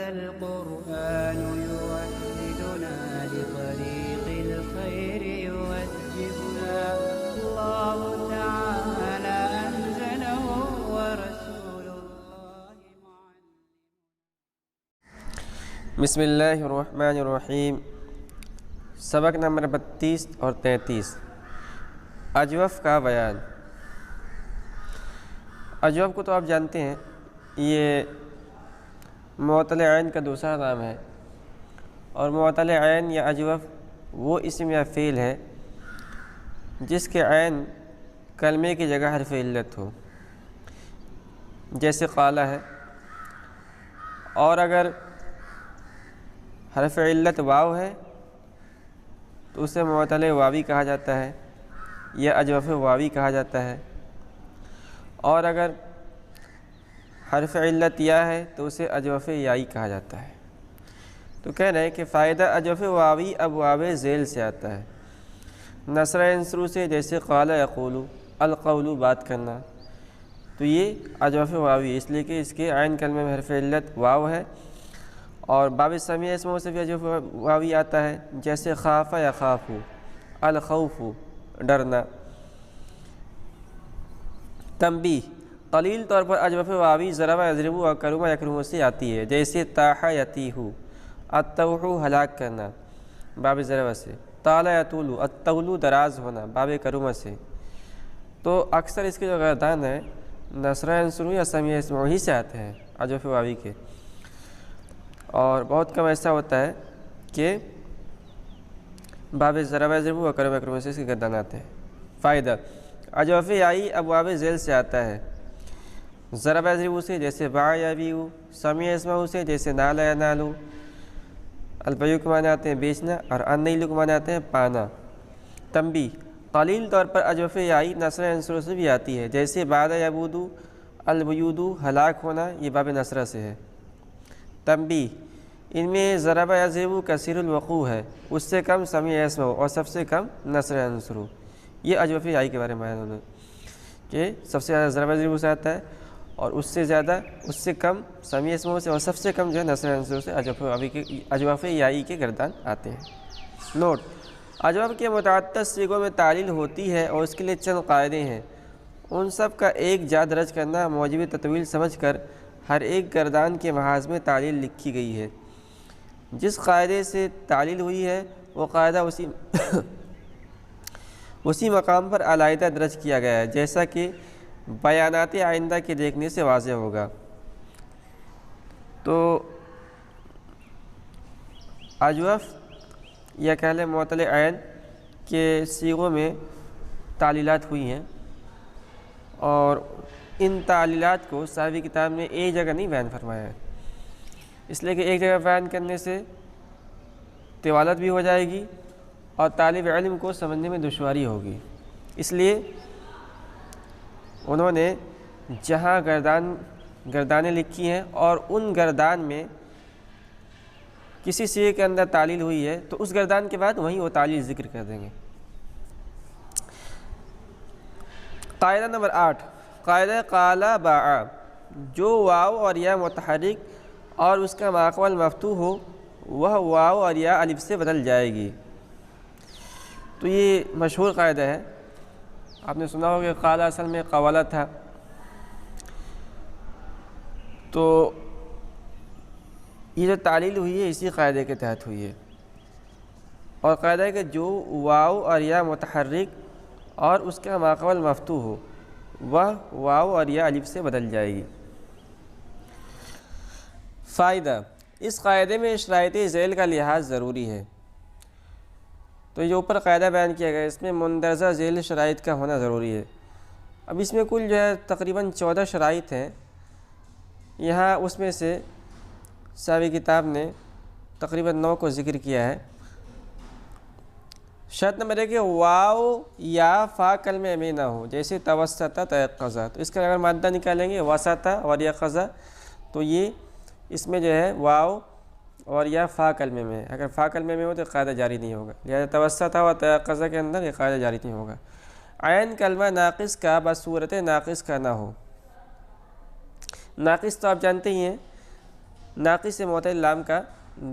القرآن يوحدنا لطريق الخير يوجهنا الله تعالى أنزله ورسول الله معلم. بسم اللہ الرحمن الرحیم. سبق نمبر 32 اور 33 اجوف کا بیان. اجوف کو تو آپ جانتے ہیں، یہ معطل عین کا دوسرا نام ہے، اور معطل عین یا اجوف وہ اسم یا فعل ہے جس کے عین کلمے کی جگہ حرف علت ہو، جیسے قال ہے. اور اگر حرف علت واو ہے تو اسے معطل واوی کہا جاتا ہے یا اجوف واوی کہا جاتا ہے، اور اگر حرف علت یا ہے تو اسے اجوف یائی کہا جاتا ہے. تو کہہ رہے ہیں کہ فائدہ اجوف واوی ابواب ذیل سے آتا ہے، نصر عنصرو سے، جیسے قال یقول، القول بات کرنا. تو یہ اجوف واوی اس لیے کہ اس کے عین کلمے میں حرف علت واو ہے، اور باب سمیع اسموں سے بھی اجوف واوی آتا ہے، جیسے خاف یخاف، الخوف ڈرنا. تنبیہ: قلیل طور پر اجوف واوی ضرب یضرب و کرم یکرم سے آتی ہے، جیسے تاح یتیح، الطوح ہلاک کرنا باب ضرب سے، طال یطول، الطول دراز ہونا باب کرم سے. تو اکثر اس کے جو گردان ہے نصر عنصرو یا سمیع اسموں ہی سے آتے ہیں اجوف واوی کے، اور بہت کم ایسا ہوتا ہے کہ باب ضرب یضرب و کرم یکرم سے اس کے گردان آتے ہیں. فائدہ: اجوف یائی ابواب ذیل سے آتا ہے، ضرب یضرب سے جیسے باع یبیع، سمیع اسمہ سے جیسے نال ینال. البیع کے معنی آتے ہیں بیچنا، اور النیل کے معنی آتے ہیں پانا. تنبیہ: قلیل طور پر اجوف یائی نصر عنصر سے بھی آتی ہے، جیسے بعد یبود، البیود ہلاک ہونا، یہ باب نصرہ سے ہے. تنبیہ: ان میں ضرب یضرب کثیر الوقوع ہے، اس سے کم سمیع اسمہ اور سب سے کم نصر عنصر. یہ اجوف یائی کے بارے میں بیان ہونا کہ سب سے زیادہ ضرب یضرب سے آتا ہے، اور اس سے زیادہ، اس سے کم سمیع اسموں سے، اور سب سے کم جو ہے نصر عنصر سے اجوف یائی کے گردان آتے ہیں. نوٹ: اجوف کے متعدد صیغوں میں تعلیل ہوتی ہے اور اس کے لیے چند قاعدے ہیں. ان سب کا ایک جا درج کرنا موجب تطویل سمجھ کر ہر ایک گردان کے محاذ میں تعلیل لکھی گئی ہے. جس قاعدے سے تعلیل ہوئی ہے وہ قاعدہ اسی مقام پر علیحدہ درج کیا گیا ہے، جیسا کہ بیانات آئندہ کے دیکھنے سے واضح ہوگا. تو اجوف یا کہہ لیں معطل عین کے صیغوں میں تعلیلات ہوئی ہیں، اور ان تعلیلات کو صاحب کتاب نے ایک جگہ نہیں بیان فرمایا ہے، اس لیے کہ ایک جگہ بیان کرنے سے طوالت بھی ہو جائے گی اور طالب علم کو سمجھنے میں دشواری ہوگی. اس لیے انہوں نے جہاں گردانیں لکھی ہیں اور ان گردان میں کسی صیغے کے اندر تعلیل ہوئی ہے تو اس گردان کے بعد وہیں وہ تعلیل ذکر کر دیں گے. قاعدہ نمبر 8، قاعدہ قال باع. جو واو اور یا متحرک اور اس کا ماقبل مفتوح ہو وہ واو اور یا الف سے بدل جائے گی. تو یہ مشہور قاعدہ ہے، آپ نے سنا ہوگا کہ قال اصل میں قوالا تھا. تو یہ جو تعلیل ہوئی ہے اسی قاعدے کے تحت ہوئی ہے، اور قاعدہ ہے کہ جو واو اور یا متحرک اور اس کا ماقبل مفتوح ہو وہ واو اور یا الف سے بدل جائے گی. فائدہ: اس قاعدے میں شرائط ذیل کا لحاظ ضروری ہے. تو جو اوپر قاعدہ بیان کیا گیا اس میں مندرجہ ذیل شرائط کا ہونا ضروری ہے. اب اس میں کل جو ہے تقریباً 14 شرائط ہیں. یہاں اس میں سے صاحب کتاب نے تقریباً 9 کو ذکر کیا ہے. شرط نمبر 1 کہ واو یا فا کلمے میں نہ ہو، جیسے توسط تیقظہ. تو اس کا اگر مادہ نکالیں گے وسط اور یقظہ، تو یہ اس میں جو ہے واو اور یا فا کلمے میں، اگر فا کلمے میں ہو تو قاعدہ جاری نہیں ہوگا، لہذا توسط و تیقظہ کے اندر یہ قاعدہ جاری نہیں ہوگا. عین کلمہ ناقص کا بصورت ناقص کا نہ ہو. ناقص تو آپ جانتے ہی ہیں ناقص معتل لام کا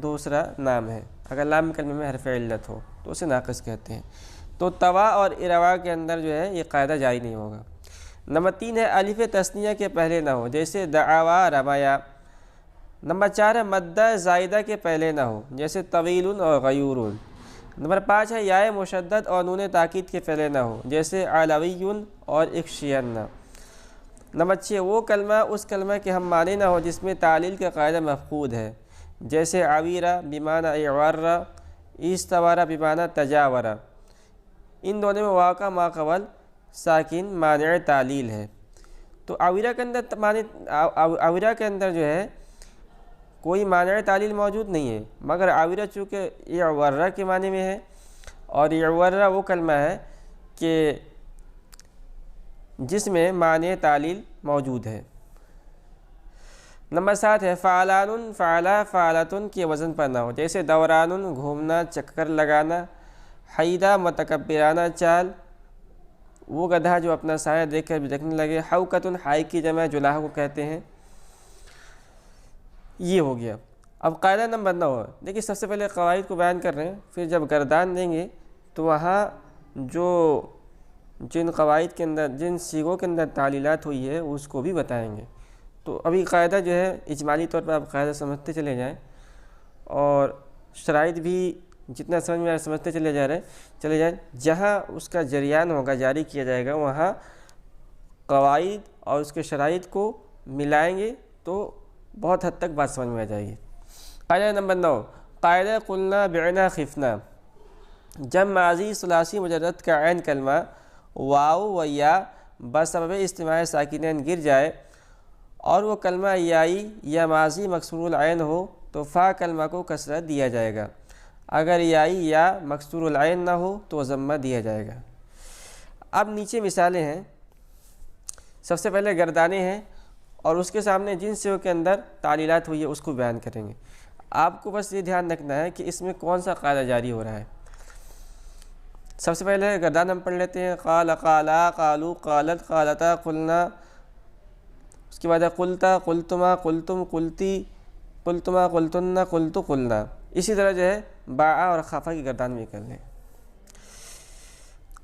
دوسرا نام ہے، اگر لام کلمے میں حرف علت ہو تو اسے ناقص کہتے ہیں۔ تو توا اور اروا کے اندر جو ہے یہ قاعدہ جاری نہیں ہوگا۔ نمبر 3 ہے الف تثنیہ کے پہلے نہ ہو، جیسے دعوا رمایا۔ نمبر 4 ہے مدہ زائدہ کے پہلے نہ ہو، جیسے طویل اور غیور۔ نمبر 5 ہے یائے مشدد اور نون تاکید کے پہلے نہ ہو، جیسے علوی اور اکشین۔ نمبر 6 وہ کلمہ اس کلمہ کے ہم معنی نہ ہو جس میں تعلیل کا قاعدہ مفقود ہے، جیسے عویرہ بمعنی اعورہ، استوارہ بمعنی تجاورہ۔ ان دونوں میں واو کا ما قبل ساکن مانع تعلیل ہے۔ تو عویرہ کے اندر عویرہ کے اندر جو ہے کوئی مانع تعلیل موجود نہیں ہے، مگر عویرہ چونکہ اعورہ کے معنی میں ہے، اور اعورہ وہ کلمہ ہے کہ جس میں معنی تعلیل موجود ہے۔ نمبر 7 ہے فعلان فعلا فعلتن کے وزن پر نہ ہو، جیسے دوران گھومنا چکر لگانا، حیدہ متکبرانہ چال، وہ گدھا جو اپنا سایہ دیکھ کر بھی دیکھنے لگے، حوکتن ہائی کی جمع جلاح کو کہتے ہیں۔ یہ ہو گیا۔ اب قاعدہ نمبر 9 ہے، دیکھیے سب سے پہلے قواعد کو بیان کر رہے ہیں، پھر جب گردان دیں گے تو وہاں جو جن قواعد کے اندر جن سیغوں کے اندر تعلیلات ہوئی ہے اس کو بھی بتائیں گے۔ تو ابھی قاعدہ جو ہے اجمالی طور پر آپ قاعدہ سمجھتے چلے جائیں، اور شرائط بھی جتنا سمجھ میں سمجھتے چلے جائیں، جہاں اس کا جریان ہوگا جاری کیا جائے گا وہاں قواعد اور اس کے شرائط کو ملائیں گے تو بہت حد تک بات سمجھ میں آ جائے گی۔ قاعدہ نمبر 9 قاعدہ قلنا بعنا خفنا، جب ماضی ثلاثی مجرد کا عین کلمہ واو و یا بسبب اجتماع ساکنین گر جائے اور وہ کلمہ یائی یا ماضی مکسور العین ہو تو فا کلمہ کو کسرت دیا جائے گا، اگر یائی یا مکسور العین نہ ہو تو ضمہ دیا جائے گا۔ اب نیچے مثالیں ہیں، سب سے پہلے گردانے ہیں اور اس کے سامنے جن سیغوں کے اندر تعلیلات ہوئی ہے اس کو بیان کریں گے۔ آپ کو بس یہ دھیان رکھنا ہے کہ اس میں کون سا قاعدہ جاری ہو رہا ہے۔ سب سے پہلے گردان ہم پڑھ لیتے ہیں، قال قالا قالو قالت قالتا قلنا، اس کے بعد ہے قلتا قلتما قلتم قلتی قلتما قلتن قلتو قلنا۔ اسی طرح جو ہے باعا اور خافہ کی گردان بھی کر لیں۔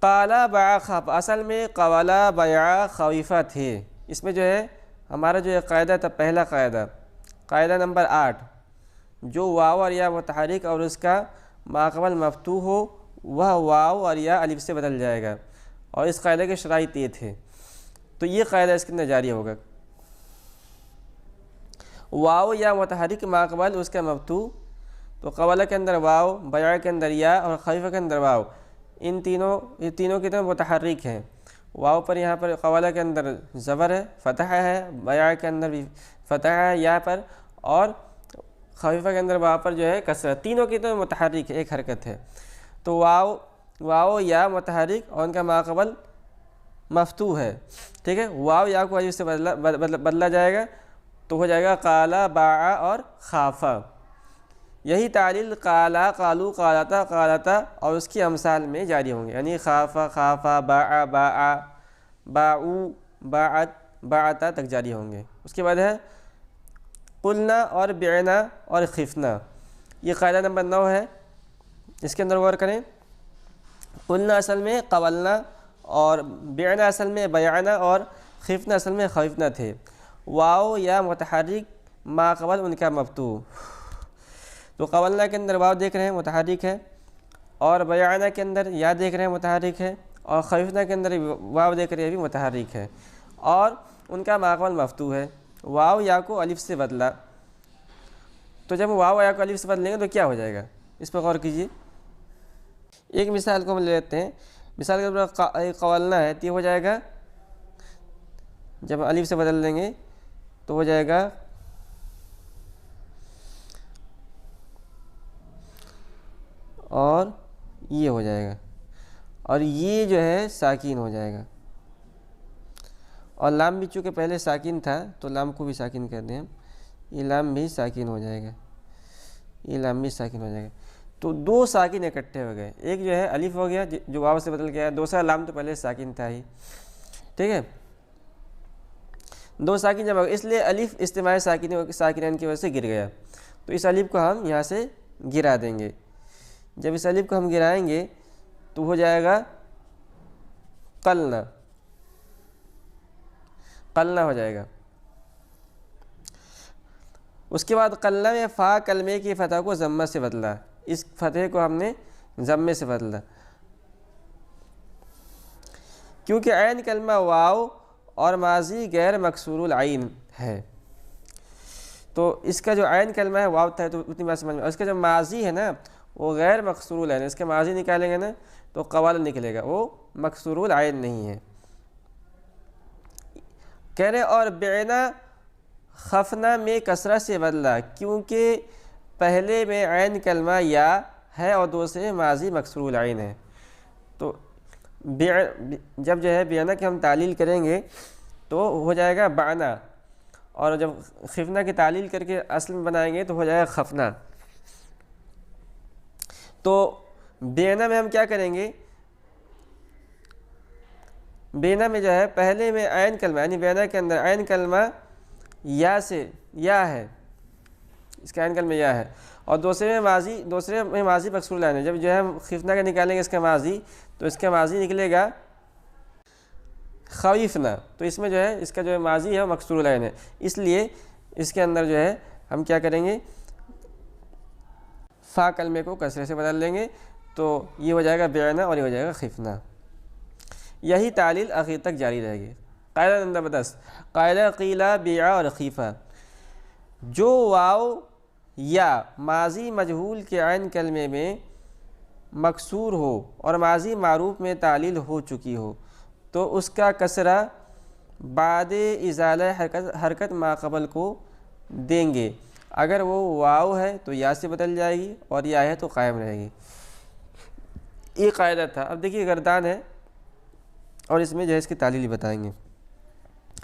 قالا باعا خافہ اصل میں قوالا بیعا خویفہ تھے، اس میں جو ہے ہمارا جو قاعدہ تھا پہلا قاعدہ نمبر 8، جو واو اور یا متحرک اور اس کا ماقبل مفتوح ہو وہ واو اور یا الف سے بدل جائے گا، اور اس قاعدے کے شرائط یہ تھے، تو یہ قاعدہ اس کے اندر جاری ہوگا۔ واو یا متحرک ماقبل اس کا مفتوح، تو قوالا کے اندر واو، بیع کے اندر یا اور خفیفہ کے اندر واو، یہ تینوں کی طرف متحرک ہیں۔ واو پر یہاں پر قوالا کے اندر زبر ہے، فتح ہے، بیع کے اندر بھی فتح ہے یا پر، اور خفیفہ کے اندر واو پر جو ہے کسرت، تینوں کی طرف متحرک ہے، ایک حرکت ہے۔ تو واو یا متحرک اور ان کا ماقبل مفتوح ہے، ٹھیک ہے، واو یا کو الف سے بدلا جائے گا تو ہو جائے گا قالا باعا اور خافہ۔ یہی تعلیل قالا قالو قالتا قالتا اور اس کی امثال میں جاری ہوں گے، یعنی خافہ خافہ باعا باعا باعو باعت باعتا تک جاری ہوں گے۔ اس کے بعد ہے قلنا اور بعنا اور خفنا، یہ قاعدہ نمبر 9 ہے، اس کے اندر غور کریں۔ قلنا اصل میں قولنا اور بعنا اصل میں بیعنا اور خفنا اصل میں خفنا تھے۔ واو یا متحرک ماقبل ان کا مفتوح، تو قولنا کے اندر واو دیکھ رہے ہیں متحرک ہے، اور بیعنا کے اندر یا دیکھ رہے ہیں متحرک ہے، اور خفنا کے اندر واو دیکھ رہے ہیں بھی متحرک ہے، اور ان کا ماقبل مفتوح ہے۔ واو یا کو الف سے بدلا، تو جب واو یا کو الف سے بدلیں گے تو کیا ہو جائے گا، اس پر غور کیجیے۔ ایک مثال کو ہم لے لیتے ہیں، مثال کے طور پر قولنا ہے تو یہ ہو جائے گا، جب الف سے بدل دیں گے تو ہو جائے گا اور یہ ہو جائے گا، اور یہ جو ہے ساکین ہو جائے گا، اور لام بھی چونکہ پہلے ساکین تھا تو لام کو بھی ساکین کر دیں ہم، یہ لام بھی ساکین ہو جائے گا، یہ لام بھی ساکین ہو جائے گا۔ تو دو ساکین اکٹھے ہو گئے، ایک جو ہے الف ہو گیا جو واو سے بدل گیا، دوسرا لام تو پہلے ساکین تھا ہی، ٹھیک ہے۔ دو ساکن جمع، اس لیے الف اجتماعی ساکنین کی وجہ سے گر گیا، تو اس الف کو ہم یہاں سے گرا دیں گے۔ جب اس الف کو ہم گرائیں گے تو ہو جائے گا قلنا، قلنا ہو جائے گا۔ اس کے بعد قلنا میں فا کلمے کی فتح کو ضمہ سے بدلا، اس فتح کو ہم نے ضمے سے بدلا، کیونکہ عین کلمہ واو اور ماضی غیر مکسور العین ہے، تو اس کا جو عین کلمہ ہے واو تھا، تو اتنی بات سمجھ میں، اس کا جو ماضی ہے نا وہ غیر مکسور العین، اس کا ماضی نکالیں گے نا تو قوال نکلے گا، وہ مکسور العین نہیں ہے۔ کہہ رہے اور بعنا خفنا میں کسرہ سے بدلا، کیونکہ پہلے میں عین کلمہ یا ہے اور دوسرے میں ماضی مکسور العین ہے، تو جب جو ہے بعنا کی ہم تعلیل کریں گے تو ہو جائے گا بعنا، اور جب خفنا کی تعلیل کر کے اصل میں بنائیں گے تو ہو جائے گا خفنا۔ تو بعنا میں ہم کیا کریں گے، بعنا میں جو ہے پہلے میں عین کلمہ، یعنی بعنا کے اندر عین کلمہ یا سے یا ہے، اس کا عین کلمہ یا ہے، اور دوسرے میں ماضی مکسور العین ہے۔ جب جو ہے ہم خفنا کا نکالیں گے اس کا ماضی، تو اس کا ماضی نکلے گا خویفنا، تو اس میں جو ہے اس کا جو ہے ماضی ہے وہ مکسور العین ہے، اس لیے اس کے اندر جو ہے ہم کیا کریں گے، فا کلمے کو کسرے سے بدل لیں گے، تو یہ ہو جائے گا بعنا اور یہ ہو جائے گا خفنا۔ یہی تعلیل آخر تک جاری رہے گی۔ قاعدہ نمبر 10، قاعدہ قیلا بیع اور خیفہ، جو واو یا ماضی مجہول کے عین کلمے میں مکسور ہو اور ماضی معروف میں تعلیل ہو چکی ہو تو اس کا کسرہ بعد ازالہ حرکت ما قبل کو دیں گے، اگر وہ واو ہے تو یا سے بدل جائے گی اور یا ہے تو قائم رہے گی۔ یہ قاعدہ تھا۔ اب دیکھیے گردان ہے اور اس میں جو ہے اس کی تعلیل بتائیں گے۔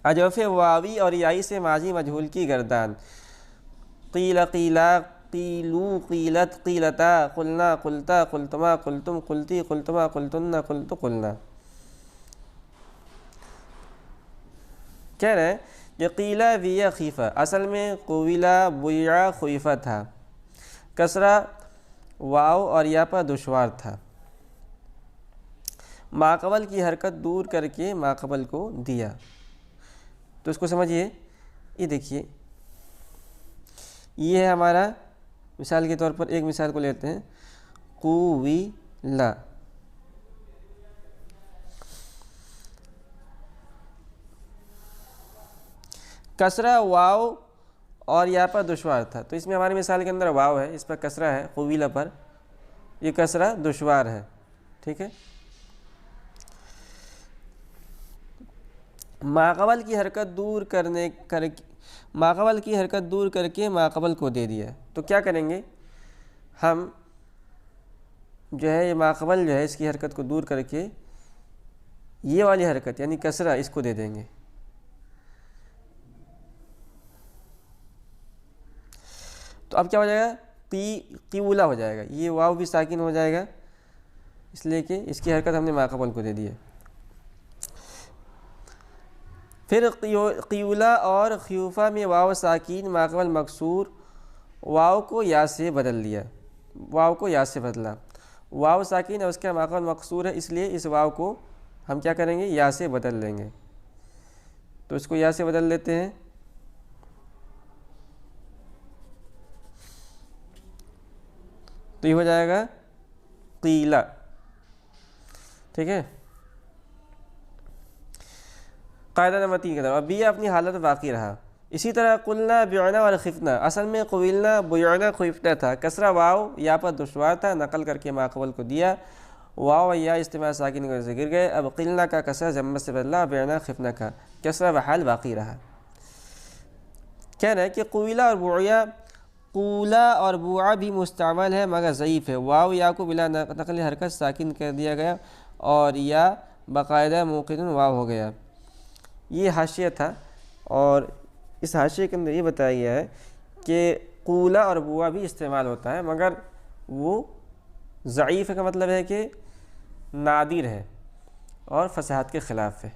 اجوف واوی اور یائی سے ماضی مجہول کی گردان، قیل قیلا، قیلو قیلت قیلتا، قلنا قلتا، قلتما قلتم، قلتی قلتما، قلتن قلت قلنا۔ کہہ رہے ہیں کہ قیلا ویا خیفہ، اصل میں قویلا بیع خیفہ تھا، کسرہ واو اور یا پر دشوار تھا، ماقبل کی حرکت دور کر کے ماقبل کو دیا۔ تو اس کو سمجھیے، یہ دیکھیے یہ ہے ہمارا، مثال کے طور پر ایک مثال کو لیتے ہیں، قویلا، کسرہ واو اور یا پر دشوار تھا، تو اس میں ہماری مثال کے اندر واو ہے، اس پر کسرہ ہے، قویلا پر یہ کسرہ دشوار ہے، ٹھیک ہے۔ ماقبل کی حرکت دور کر کے ماقبل کو دے دیا، تو کیا کریں گے ہم، جو ہے یہ ماقبل جو ہے اس کی حرکت کو دور کر کے یہ والی حرکت یعنی کسرہ اس کو دے دیں گے، تو اب کیا ہو جائے گا، قیولا ہو جائے گا، یہ واو بھی ساکن ہو جائے گا اس لیے کہ اس کی حرکت ہم نے ماقبل کو دے دی ہے۔ پھر قیولا اور خیوفہ میں واو ساکین ماقبل مکسور، واو کو یا سے بدل دیا، واو کو یا سے بدلا، واو ساکین ہے اس کا ماقبل مکسور ہے، اس لیے اس واو کو ہم کیا کریں گے، یا سے بدل لیں گے، تو اس کو یا سے بدل لیتے ہیں، تو یہ ہو جائے گا قیلا، ٹھیک ہے۔ قاعدہ نمبر 3 کے طرف، اب یہ اپنی حالت باقی رہا۔ اسی طرح قلنا بعنا اور خفنا، اصل میں قویلنا بیعنا خفنا تھا، کسرہ واو یا پر دشوار تھا، نقل کر کے ماقبل کو دیا، واو یا اجتماع ساکن کی وجہ سے گر گئے، اب قلنا کا کسرہ ضمہ سے بدلا، بعنا خفنا کا کسرہ بحال باقی رہا۔ کہہ رہے ہیں کہ قویلا اور بوعیا، قولا اور بوعا بھی مستعمل ہے مگر ضعیف ہے، واو یا کو بلا نقل حرکت ساکن کر دیا گیا اور یا باقاعدہ موقن واو ہو گیا۔ یہ حاشیہ تھا، اور اس حاشیے کے اندر یہ بتایا گیا ہے کہ قولا اور بوا بھی استعمال ہوتا ہے مگر وہ ضعیف کا مطلب ہے کہ نادر ہے اور فصاحت کے خلاف ہے۔